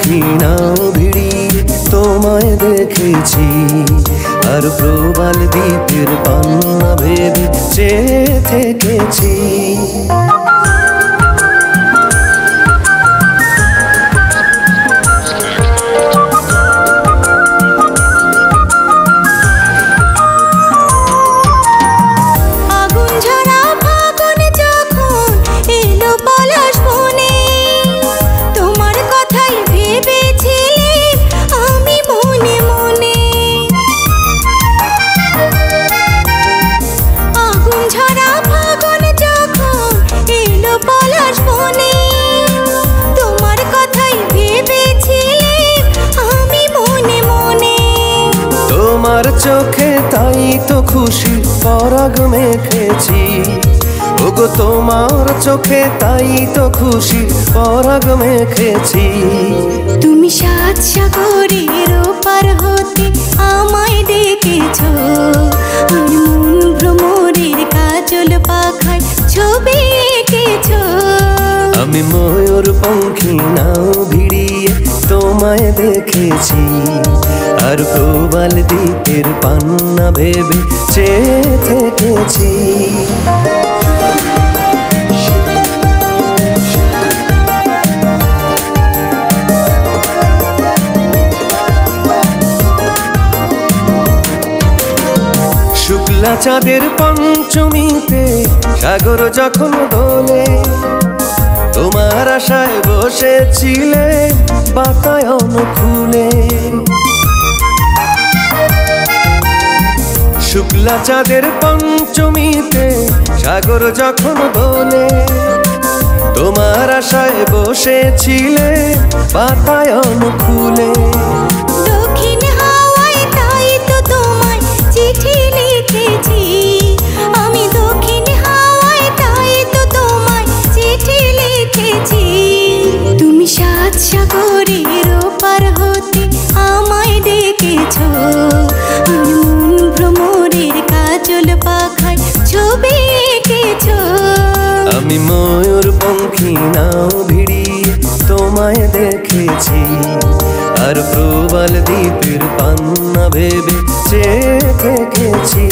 पंखी नाव भिड़िए তোমায় দেখেছি আর প্রবাল দ্বীপের পান্না ভেবে চেয়ে থেকেছি। তোমার চোখে তাই তো খুশি পরাগ মেখেছি, ওগো তোমার চোখে তাই তো খুশি পরাগ মেখেছি। তুমি সাত সাগরের ওপার হতে আমায় ডেকেছো, আর মন ভ্রমরের কাজল পাখায় ছবি এঁকেছো। আমি ময়ূর পঙ্খী নাও ভিড়িয়ে তোমায় দেখেছি আর প্রবাল দ্বীপের পান্না ভেবে চেয়ে থেকেছি। শুক্লা চাঁদের পঞ্চমীতে সাগর যখন দোলে তোমার আশায় বসেছিলে বাতায়ন খুলে। শুক্লা চাঁদের পঞ্চমীতে সাগর যখন দোলে তোমার আশায় বসেছিলে বাতায়ন খুলে। দক্ষিণ হাওয়ায় তাই তো তোমায় চিঠি লিখেছি, আমি দক্ষিণ হাওয়ায় তাই তো তোমায় চিঠি লিখেছি। তুমি সাত সাগরের ওপার হতে আমায় ডেকেছো, আর মন ভ্রমরের কাজল পাখায় ছবি এঁকেছো। আমি ময়ূর পঙ্খী নাও ভিড়িয়ে তোমায় দেখেছি আর প্রবাল দ্বীপের পান্না ভেবে চেয়ে থেকেছি।